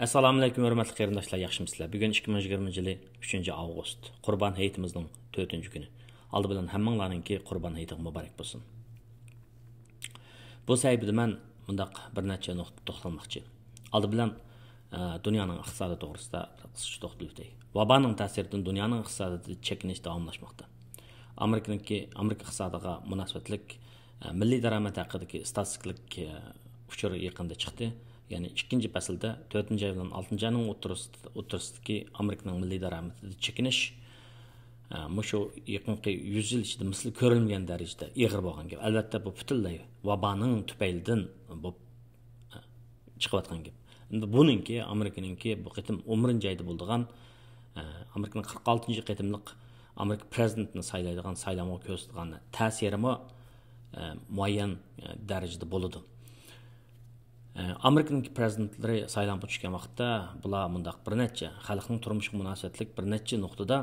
Assalomu alaykum, hurmatli qarindoshlar, yaxshimisizlar? Bugun 2020 yili 3-avgust, Qurbon hayitimizning 4-kuni. Aldı bilan hammanglarningki Qurbon hayiti muborak bo'lsin. Bu sayfida men bundaq bir necha nuqta to'xtalmoqchi. Aldı bilan dunyoning iqtisodi to'g'risida qisqacha to'xtalib o'tay. Vaboning ta'siridan dunyoning iqtisodida chekinish davomlashmoqda. Amerika iqtisodiga munosabatlik milliy daromad haqidagi statistik uchur yaqinda chiqdi. Yani ikinci faslda 4-ay bilan 6-ayning o'rtasidagi Amerikaning milliy daromadida chekinish mushu yaqinqi 100 yil ichida misli ko'rilmagan darajada ig'ir bo'lgan gap. Albatta bu butunlay vaboning tufaylidan bu chiqayotgan gap. Endi buningki Amerikaningki bu qitim 11-ayda bo'lgan Amerikaning 46-qitimliq Amerika prezidentini saylaydigan saylamga ko'rsatilgan ta'sirimi muayyan darajada bo'ladi. Amerikaning prezidentlari saylanib o'tgan vaqtda bular mundaq bir necha xalqning turmushiga munosabatlik bir necha nuqtada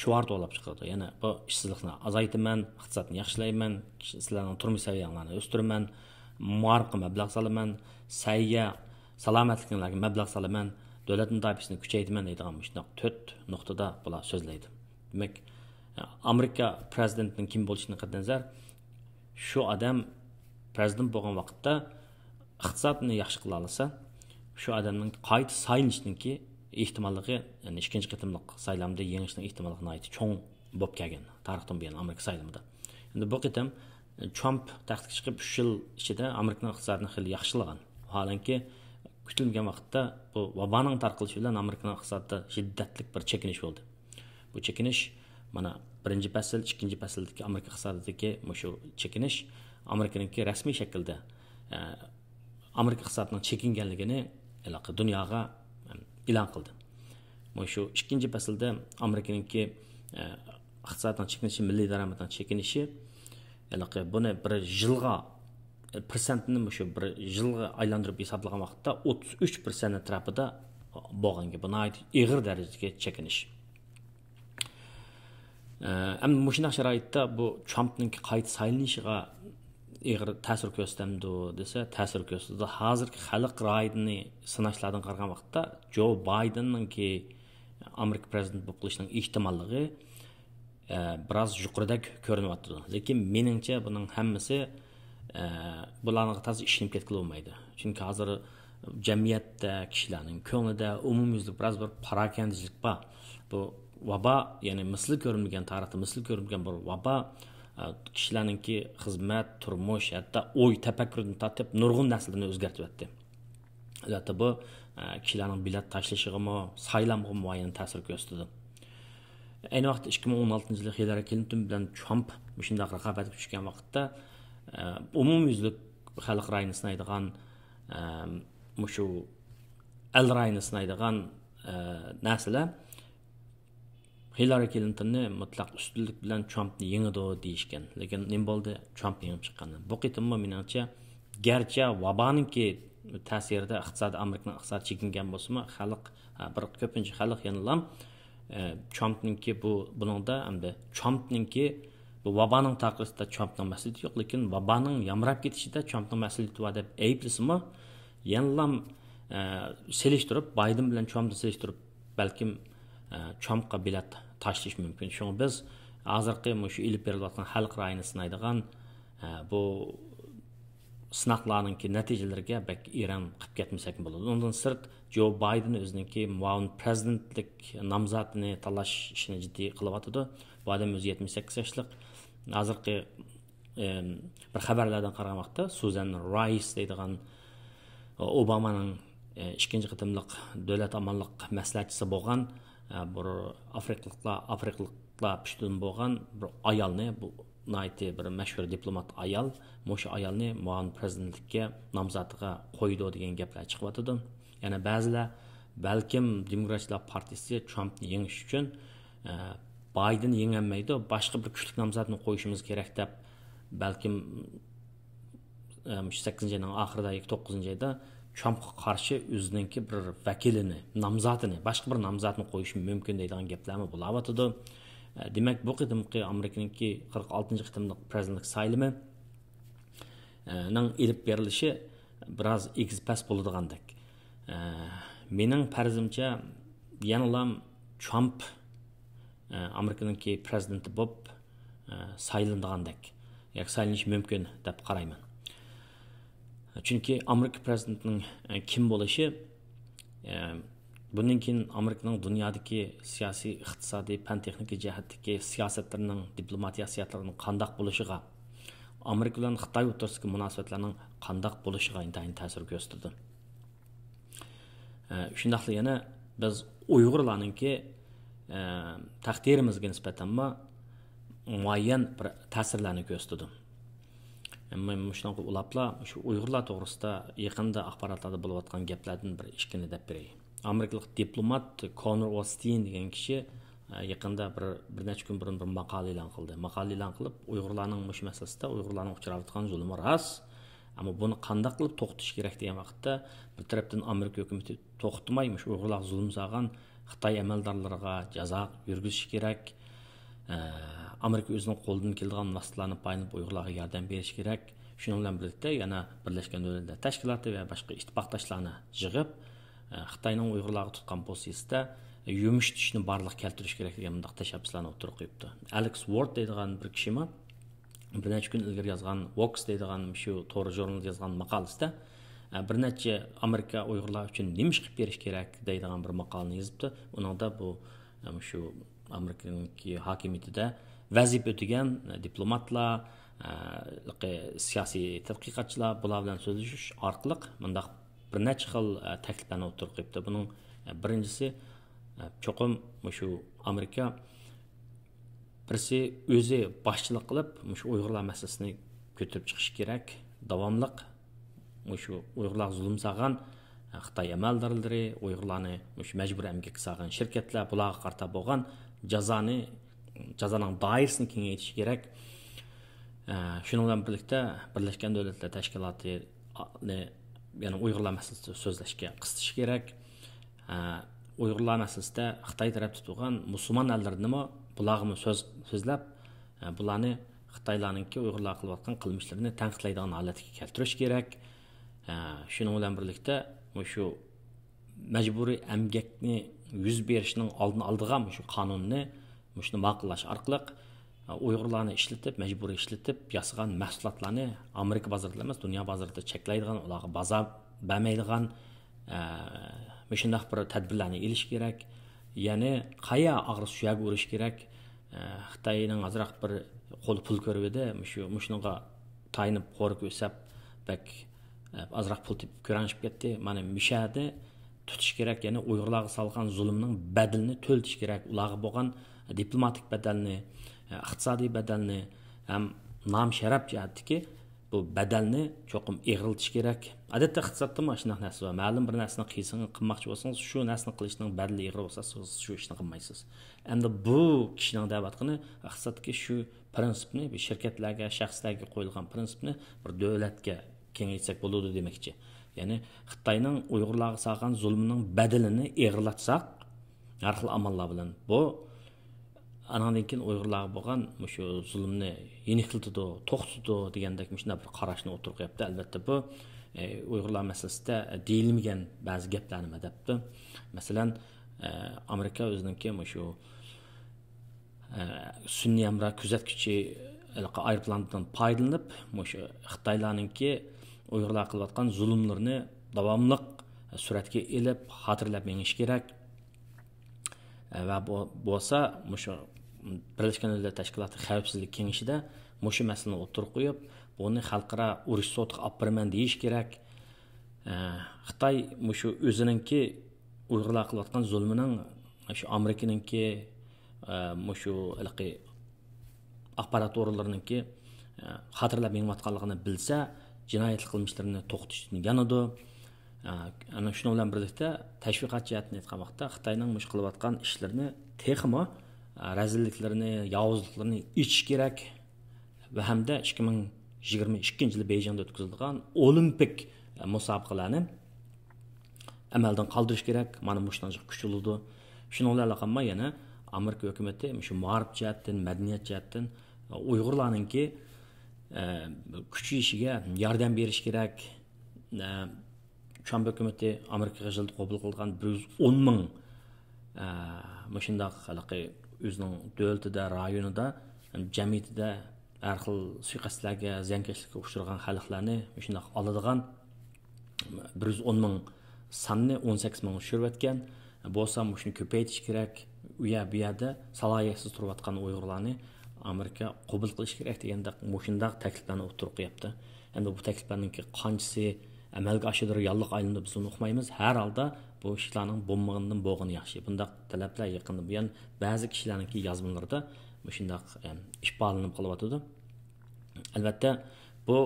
shuart olib chiqadi. Ya'ni bu ishsizlikni azaytaman, iqtisodni yaxshilayman, sizlarning turmush saviyanglarni o'stiraman, muarqqa mablag' solaman, sayya salomatliklarga mablag' solaman, davlat mudofaasini kuchaytiraman deydigan shunday 4 nuqtada bular so'zlaydi. Demak, Amerika prezidentining kim bo'lishidan qat'iy nazar shu odam prezident bo'lgan vaqtda iqtisodni yaxshi qila olsa, shu odamning qayta saylanishningki ehtimolligi, ya'ni ikkinchi qitimliq saylamda yengishning ehtimolligi cho'ng bo'lib kelgan. Tarixdan buyon Amerika saylamida. Endi bu qitim Trump taxtga chiqib 3 yil ichida Amerikaning iqtisodini xil yaxshilagan. Holanki kutilmagan vaqtda bu vaboning tarqalishi bilan Amerikaning iqtisodida shiddatli bir chekinish bo'ldi. Bu chekinish mana birinchi fasl, ikkinchi fasldagi Amerika iqtisodidagi shu chekinish Amerikaningki rasmiy shaklda Amerika iqtisodining chekinganligini dunyoga e'lon qildi. Shu ikkinchi faslda Amerikaningki iqtisodining chekinishi, milliy daromadning chekinishi buni bir yilga persentni shu bir yilga aylantirib hisoblagan vaqtda 33% atrofida bo'lgan bu ig'ir darajadagi chekinish. Endi mushunday sharoitda bu Trumpning qayta saylanishiga ig'ir ta'sir ko'rsatamdi desa, ta'sir ko'rsatdi. Hozirgi xalq ra'yini sinashlardan qaragan vaqtda Joe Biden'ningki Amerika prezidenti bo'lib qolishining ehtimolligi biroz yuqoridek ko'rinyapti. Lekin meningcha buning hammasi bularning to'g'ri ishinib ketib olmaydi. Chunki hozir jamiyatda kishilarning ko'nglida umumyuzlik biroz bir parokandichilik bor. Bu vabo, ya'ni misli ko'rilmagan tarixda misli ko'rilmagan bir vabo kishilarningki xizmat, turmush, hatto o'y tafakkurini tortib nurg'un naslni o'zgartirdi. Albatta bu kishilarning bilat tashlashiga, saylamga muayyan ta'sir ko'rsatdi. Ayni vaqtda 2016 yil Hillary Clinton bilan Trump shunday raqobatga tushgan vaqtda umumyuzlik xalq ra'yini sinaydigan shu el ra'yini sinaydigan narsalar Hillary Clinton'ni mutlaq ustunlik bilan Trumpni yengdi deyishgan. Lekin nima bo'ldi? Trump yengib chiqqan. Bu qitimmi meningcha garchi vaboninki ta'sirida iqtisodiy Amerikaning iqtisodi chekingan bo'lsa-mu, xalq bir ko'pincha xalq yanilam Trumpningki buningda hamda Trumpningki bu vaboning tarqalishida Trumpning mas'uliyati yo'q, lekin vaboning yamrab ketishida Trumpning mas'uliyati bor deb ayblasimi, yanilam selishtirib Biden bilan Trumpni selishtirib balkim Trumpga bilat tashlash mumkin. Shunga biz hozirgi shu ilib berilayotgan xalq ra'yini sinaydigan bu sinoqlarning natijalariga bak Eron qilib ketmasak bo'ladi. Undan sirt Joe Biden o'zininki muavin prezidentlik nomzodini tanlash ishini jiddiy qilyapti. Bu odam o'zi 78 yoshlik. Hozirgi bir xabarlardan qaragan vaqtda Susan Rice deydigan Obamaning ikkinchi qitimliq davlat amonlik maslahatchisi bo'lgan bir afrikaliklar pishtin bo'lgan bir ayolni, bu nayti bir mashhur diplomat ayol, o'sha ayolni muavin prezidentlikka nomzodiga qo'ydi degan gaplar chiqyapti. Yana ba'zilar balkim Demokratlar partiyasi Trumpni yengish uchun Biden yengolmaydi, boshqa bir kuchli nomzodni qo'yishimiz kerak deb balkim 8-oyning oxirida 9-oyda Trumpga qarshi o'zininki bir vakilini, nomzodini, boshqa bir nomzodni qo'yish mumkin deydigan gaplarmi bo'layotdi. Demak, bu qitimki Amerikaningki 46-qitimliq prezidentlik saylimi ning ilib berilishi biroz egizpas bo'ladigandek. mening farzimcha yanalam Trump Amerikanınki prezidenti bo'lib saylandigandek yoki saylanishi mumkin deb qarayman. Chunki Amerika prezidentining kim bo'lishi bundan keyin Amerikaning dunyodagi siyosiy, iqtisodiy, fan texnika jihatdagi siyosatlarining, diplomatiya siyosatlarining qandaq bo'lishiga, Amerika bilan Xitoy o'rtasidagi munosabatlarning qandaq bo'lishiga intayin ta'sir ko'rsatdi. Shundaqla yana biz Uyg'urlarningki taqdirimizga nisbatan muayyan bir ta'sirlarni ko'rsatdi. Men shunga ulapla shu Uyg'urlar to'g'risida yaqinda axborotlarda bo'layotgan gaplardan bir ishkini deb beray. Amerikalik diplomat Conor O'Stein degan kishi yaqinda bir necha kun burun bir maqola e'lon qildi. Maqola e'lon qilib, Uyg'urlarning mush masalasida Uyg'urlarning uchrayotgan zulmi ras, ammo buni qanday qilib to'xtatish kerak degan vaqtda bir tarafdan Amerika hukumatı to'xtatmay, mush Uyg'urlar zulm solgan Xitoy amaldorlariga jazo yurgizish kerak. Amerika o'zining qo'lidan keladigan masalalarni paylanib Uyg'urlarga yordam berish kerak. Shuning bilan birlikda yana Birlashgan Davlatlar Tashkiloti va boshqa ittifoqdoshlarni yig'ib Xitoyning Uyg'urlarga tutgan pozitsiyasida yumshatishni barliq keltirish kerak degan bunday tashabbuslarni o'tirib qo'yibdi. Alex Ward deydigan bir kishi bir necha kun ilgari yozgan Vox deydigan shu to'g'ri jurnalda yozgan maqolasida bir necha Amerika Uyg'urlar uchun nima ish qilib berish kerak deydigan bir maqolani yozibdi. Uningda bu shu Amerikaning hokimiyatida vazifa o'tagan diplomatlar, siyosiy tadqiqotchilar bular bilan so'zlashish orqali bunday bir necha xil takliflarni o'tirib qo'yibdi. Buning birinchisi cho'qim shu Amerika birisi o'zi boshchilik qilib shu Uyg'urlar masalasini ko'tarib chiqish kerak. Davomliq shu Uyg'urlar zulm solgan Xitoy amaldorlari, Uyg'urlarni majburiy emgak solgan shirkatlar bularga qarata bo'lgan jazoning doirasini kengaytirish kerak. Shuning bilan birlikda Birlashgan Davlatlar Tashkilotini ya'ni Uyg'urlar masalasida so'zlashga qisitish kerak. Uyg'urlar masalasida Xitoy tarafida turgan musulmon ellarni bularga so'zlab, bularni Xitoylarningki Uyg'urlar qilayotgan qilmishlarini tanqidlaydigan holatga keltirish kerak. Shuning bilan birlikda shu majburiy emgakni yuz berishining oldini oldigan shu qonunni shuni ma'qullash orqali Uyg'urlarni ishlatib, majburiy ishlatib yasagan mahsulotlarni Amerika bozorida emas, dunyo bozorida cheklaydigan, ularga bozor bermaydigan shunday bir tadbirlarni elish kerak. Ya'ni qaya og'riq suyaga urish kerak. Xitoyning azroq bir qo'l pul ko'rib edi, shunga tayinib qo'rib o'sab bak azroq pul tepib ko'ranishib ketdi. Mana mishadi tutish kerak, ya'ni Uyg'urlarga solgan zulmning badalini to'ltish kerak. Ularga bo'lgan diplomatik badalni, iqtisodiy badalni ham nom sharaf jihatdagi bu badalni cho'qim eg'riltish kerak. Odatda iqtisodda mana shunday narsa bor. Ma'lum bir narsani qilmoqchi bo'lsangiz, shu narsani qilishning badali eg'ir bo'lsa, siz shu ishni qilmaysiz. Endi bu kishining da'vatini iqtisodga shu prinsipni, bir shirkatlarga, shaxslarga qo'yilgan prinsipni bir davlatga kengaytsak bo'ladi demoqchi. Ya'ni Xitoyning Uyg'urlarga solgan zulmining badalini eg'irlatsak, har xil amallar bilan bu andan keyin Uyg'urlarga bo'lgan shu zulmni yeniqiltidi, to'xtatdi degandek shunday bir qarashni o'tirib qo'yibdi. Albatta bu Uyg'urlar masalasida deyilmagan ba'zi gaplarni madabdi. Masalan, Amerika o'zininki shu sunniy amra kuzatuvchi aeroplandan foydalanib, shu Xitoylarningki Uyg'urlar qilayotgan zulmlarni davomli suratga elib, xotirlab menish kerak. Va bo'lsa, shu Birlashgan Davlatlar Tashkiloti Xavfsizlik Kengashida shu masalani o'tirib qo'yib, buni xalqaro urush sotiga olib borman deyish kerak. Xitoy shu o'zininki Uyg'urlar qilayotgan zulmining shu Amerikaninki shu axborot o'rinlarininki xotirlab menayotganligini bilsa, jinoyat qilmishlarini to'xtatishni yanadi. Ana shuni bilan birlikda tashviqot jihatini aytgan vaqtda Xitoyning mush qilayotgan ishlarini texmo razilliklarini, yovuzliklarini ichish kerak va hamda 2022-yil Beyjingda o'tkazilgan olimpik musobaqalarni amaldan qoldirish kerak. Mana mushuncha kuch oldi. Shuni bilan yana Amerika hukumatı shu ma'rif jihatdan, madaniyat jihatdan Uyg'urlarningki kuchayishiga yordam berish kerak. Trump hökuməti Amerikaga жылда qabul qılğan 110 min məşindaq xalqı özünün dövlətində, rayonunda, cəmiyyətində hər xil suiqasdlarga, ziyankeşlikə uçurğan xalqlarni məşindaq aladigan 110 min sanni 18 min düşürüb etgan. Bolsa şunu köpəytiş kerak. U yerdə salahiyetsiz turayotgan Uyg'urlarni Amerika qabul qilish kerak deganda məşindaq təkliflərni o'tirib qo'yapti. Endi bu təkliflərning qanchasi amalga oshidir, yolliq aylanib biz uni uqmaymiz. Har holda bu ishlarning bo'lmaganidan bo'lgani yaxshi. Bundaq talablar yaqinda buyon ba'zi kishilarning yozmalarida shundaq ishbalanib qolyotdi. Albatta bu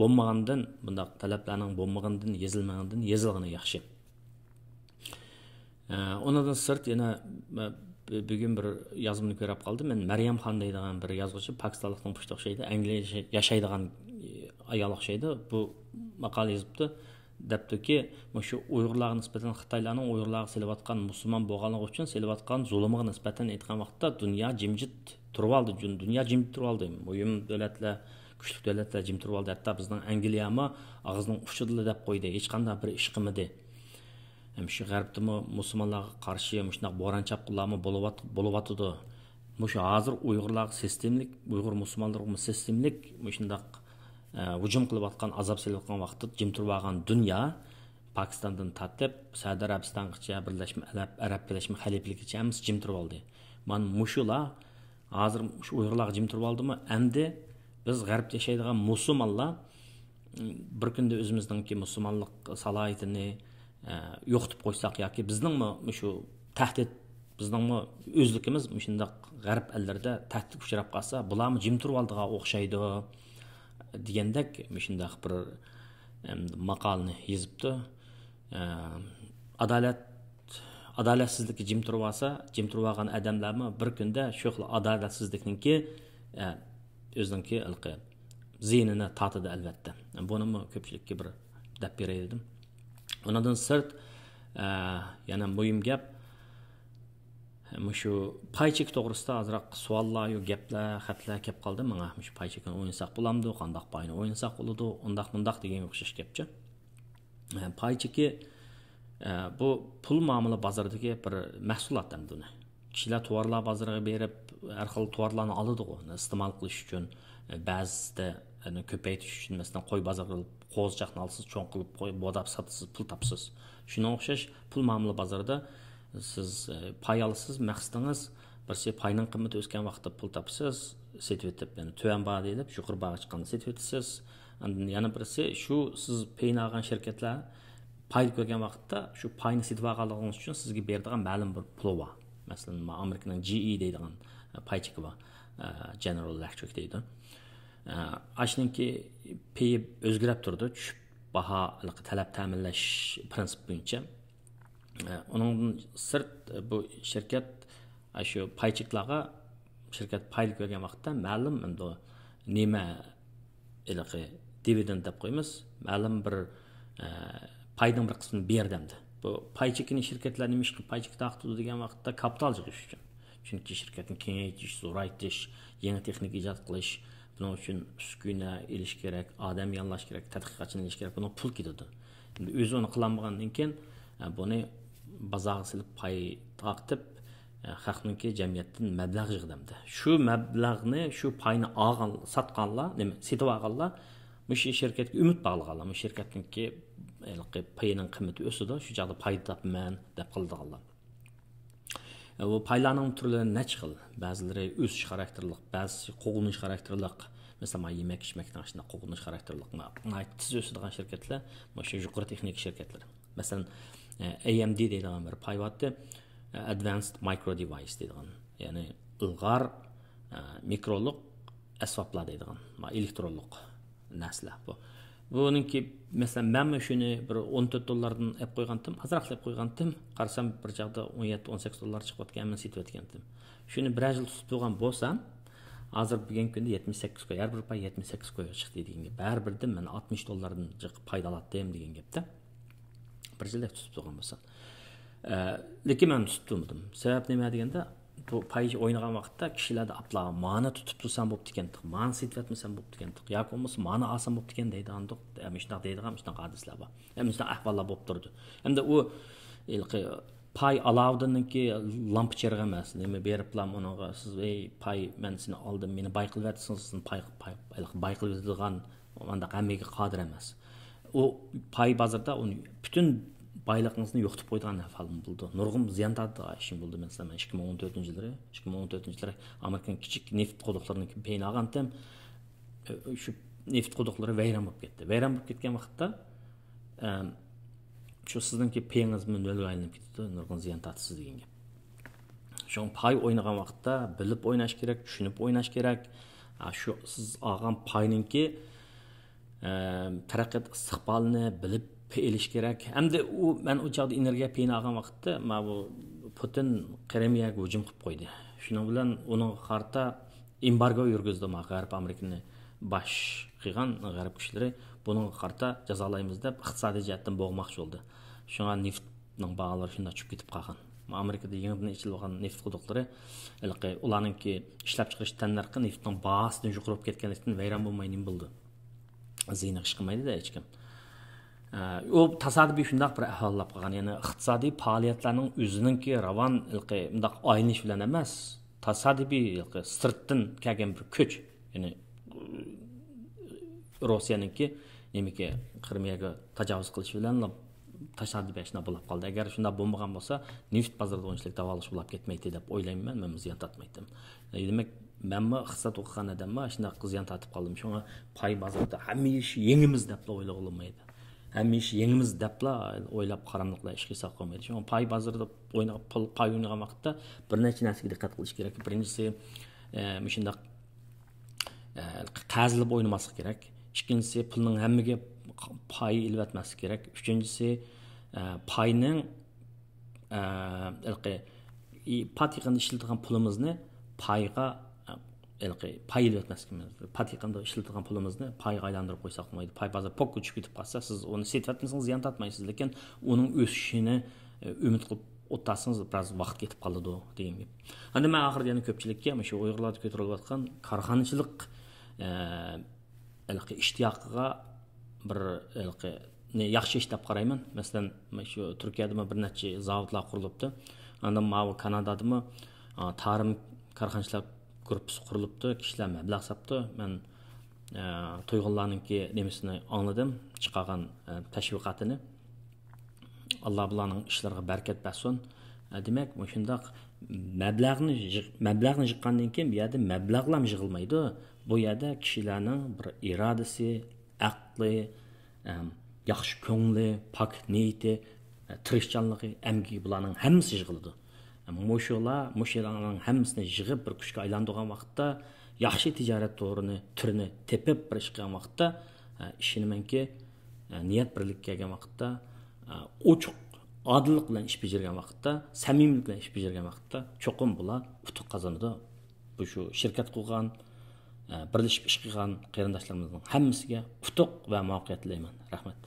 bo'lmagandan, bundaq talablarning bo'lmaganidan, yozilmaganidan yozilgani yaxshi. Ondan sırt yana bugün bir yazımını görüp kaldım. Ben Meryem Xan deydiğen bir yazgıcı, Pakistanlıqdan puştuq şeydi, Angliya yaşaydiğen ayalıq şeydi. Bu makale yazıptı. Depti ki, şu Uygurlarga nispeten Xitaylarning Uygurlarga selivatkan Müslüman bolğanligi uchun selivatkan zulmiga nispeten aytgan vaqtda dünya jimjit turib oldi. Dünya jimjit turib oldi. Mühim davlatlar, kuchli davlatlar jim turib oldi. Hatto bizning Angliyami og'zining uchidan deb qo'ydi. Hech qanday bir ish qilmadi. Şu G'arbda musulmonlarga qarshi shunday bo'ron chapqinlarmi bo'layotdi. Shu hozir Uyg'urlar sistemlik, Uyg'ur musulmonlarga sistemlik shunday hujum qilayotgan, azob selayotgan vaqtda jim turib olgan dunyo Pokistondan tortib Saudiya Arabistongacha, Birlashma Arab Birlashma Xalifligicha ham jim turib oldi. Mana mushular hozir shu Uyg'urlar jim turib oldimi? Endi biz G'arbda yashaydigan musulmonlar bir kunda o'zimizningki musulmonlik salohiyatini yo'qitib qo'ysak yoki bizningmi shu tahdid, bizningmi o'zligimiz shunday g'arb ellarda tahdid uchrab qolsa, bularmi jim turib oldiga o'xshaydi degandek shunday bir maqolani yozibdi. Adolatsizlik jim turib olsa, jim turib olgan odamlarmi bir kunda shu xil adolatsizlikninki o'ziniki ziynini tatidi albatta. Buni ko'pchilikka bir deb beray dedim. Ondan sırt yana muhim gap şu paychek to'g'risida azroq savollar, gaplar, xatlar kelib qoldi menga. Shu paychekni o'ynasak bo'lamdi, qandoq payni o'ynasak bo'ladi, undaq degan o'xshash gapchi. Paycheki bu pul muomala bozoridagi bir mahsulot endi uni. Kishilar tovarlar bozoriga berib, har xil tovarlarni oladi, iste'mol qilish uchun, ba'zida ko'paytirish uchun, masalan, qo'y bozoriga qo'zichoqni olsiz, cho'ng qilib qo'yib, bodab satasiz, pul topsiz. Shunga o'xshash pul muomala bozorida siz pay olasiz, maqsadingiz birsi payning qiymati o'sgan vaqtda pul topsiz, setib etib, ya'ni tuvan baho deyilib, yuqori baho chiqqanda setib etasiz. Yana birisi shu siz payni olgan shirkatlar pay ko'rgan vaqtda shu payni setib olganligingiz uchun sizga beradigan ma'lum bir pul bor. Masalan, Amerikaning GE deydigan paycheki bor. General Electric deydi. Aşninki peyi o'zgarib turdi, tushib baho talab ta'minlash prinsip bo'yicha. Onun sırt bu şirket shu paycheklarga shirkat pay ko'rgan vaqtda ma'lum endi nima dividend deb qo'yamiz, ma'lum bir payning bir qismini berdimdi. Bu paychekini shirkatlar nima ish qilib paychek taqdi degan vaqtda kapital yig'ish uchun. Chunki shirkatni kengaytirish, zo'raytirish, yangi texnika ijod qilish, buning uchun uskuna ilish kerak, odam yollash kerak, tadqiqotchini ilish kerak, buni pul ketadi. Endi o'zi uni qilmagandan keyin buni bozorga silib pay taqtib xalqningki jamiyatdan mablag' yig'dimdi. Shu mablag'ni, shu payni olgan, satganlar, nima, setib olganlar shu shirkatga umid bog'laganlar. Shu shirkatningki payning qiymati o'sadi, shu joqda pay topman deb qildiganlar. Bu paylarning turlari necha xil. Ba'zilari o'sish xarakterlik, ba'zisi qo'g'inish xarakterlik. Masalan, yemak-ichmakdan shunday qo'g'inish xarakterlik. Tez o'sadigan shirkatlar, shu yuqori texnik shirkatlar. Masalan, AMD deydigan bir pay bor, Advanced Micro Device deydigan. Ya'ni ilg'or mikroliq asboblar deydigan, elektronlik narsalar bu. Buningki masalan men shuni bir 14 dollardan olib qo'ygandim, azroq olib qo'ygandim. Qarasam bir joqda 17-18 dollar chiqib o'tganini setib o'tgandim. Shuni bir yil tutib turgan bo'lsam, hozir bugungi kunda 78 qo'y, har bir pay 78 qo'y chiqdi degan gap. Barbirdan men 60 dollardan payda olatdim degan gapda. Bir yilda tutib turgan bo'lsam. Lekin men tutib turmadim. Sabab nima deganda, bu pay o'ynagan vaqtda kishilarda apla mana tutib tursam bo'pti ekan, mana setib etmasam bo'pti ekan, yoki bo'lmasa mana olsam bo'pti ekan deydi andiq, shunaqa deydigan shunaqa hadislar bor. Shunaqa ahvollar bo'lib turdi. Hamda u pay alavdinki lampa chirg'i emas. Nima beriblam unaga siz pay men seni oldim, meni bay qilib etsin, sizni bay qilib etadigan unda hammaga qodir emas. O pay bozorda uni butun bayligingizni yo'qotib qo'ydigan ahvol bo'ldi. Nurg'un ziyon tortdi ishim bo'ldi. Masalan 2014-yillar Amerikan kichik neft quduqlarini payni olgandim. Shu neft quduqlari vayron bo'lib ketdi. Vayron bo'lib ketgan vaqtda shu sizningki payingiz nolga aylanib ketdi, nurg'un ziyon tortisiz degan gap. Shu pay o'ynagan vaqtda bilib o'ynash kerak, tushunib o'ynash kerak. Shu siz olgan payninki taraqqiyot istiqbolini bilib elish kerak. Hamda u men u chaqda energiya payini olgan vaqtda ma bu Putin Kremliyaga hujum qilib qo'ydi. Shuning bilan uning qarta embargo yurgizdi G'arb Amerikani bosh qilgan g'arb kuchlari buning qarta jazolaymiz deb iqtisodiy jihatdan bo'g'moqchi bo'ldi. Shunga neftning baholari shunda tushib ketib qolgan. Amerikada yangidan ichilgan neft quduqlari ularningki ishlab chiqarish tanlarqi neftning bahosidan yuqorib ketganlikdan vayron bo'lmay nim bo'ldi. Ziyni ish qilmaydi-da hech kim. O tasodifiy shundaq bir ahvollab qolgan. Ya'ni iqtisodiy faoliyatlarning o'zininki ravon mundaq aynish bilan emas, tasodifiy sirtdan kelgan bir kuch. Ya'ni Rossiyaningki nimaki Krimiyaga tajovuz qilish bilan tasodifiy shuna bo'lib qoldi. Agar shunda bo'lmagan bo'lsa, neft bozorida o'nchilik davolash bo'lib ketmaydi deb o'ylayman. Men ziyon tortmaydim. Demak, menmi iqtisod o'qigan odamma shunda ziyon tortib qoldim. Shunga pay bozorida hamma ish yengimiz deb o'ylab olmaydi. Hamma ish yengimiz deb o'ylab qaramliqlar ish qilsa qolmaydi. Shunga pay bozorida pay o'ynagan vaqtda bir necha narsaga diqqat qilish kerak. Birinchisi, shundaq qazilib o'ynamaslik kerak. Ikkinchisi, pulning hammaga pay ilib etmaslik kerak. Uchinchisi, payning patiqanda ishlatgan pulimizni payga pay ilib etmaslik kerak. Patiqanda ishlatgan pulimizni payga aylantirib qo'ysak bo'lmaydi. Pay bozor pokka tushib ketib qolsa, siz uni setib etmasangiz ziyon tortmaysiz, lekin uning o'sishini umid qilib o'tsangiz biroz vaqt ketib qoladi degan gap. Endi men oxirida yana ko'pchilikka shu Uyg'urlarda ko'tarilayotgan korxonachilik ishtiyoqiga bir yaxshi ish deb qarayman. Masalan, shu Turkiyada bir necha zavodlar qurilibdi. Andan mana Kanadada tarim korxonachilar guruhi qurilibdi. Kishilar mablag' sapdi. Men To'yg'onlarningki nemisini angladim, chiqargan tashviqotini. Alloh bularning ishlariga barakat bersin. Demak, shundaq mablag'ni chiqqandan keyin bu yerda mablag'lar yig'ilmaydi. Bu yerda kishilarning bir irodasi, aqli, yaxshi ko'ngli, pok niyati, tirishchanligi, amgi bularning hammasi yig'iladi. Mushularning hammasini yig'ib bir kuchga aylantirgan vaqtda, yaxshi tijorat turini tepib bir ish qilgan vaqtda, ishonamanki, niyat birlik kelgan vaqtda, ochiq odillik bilan ish bajargan vaqtda, samimiylik bilan ish bajargan vaqtda cho'qim bular utuq qozonadi. Bu shu shirkat qilgan, birlashib ish qilgan qarindoshlarimizning hammasiga utuq va muvaffaqiyat tilayman. Rahmat.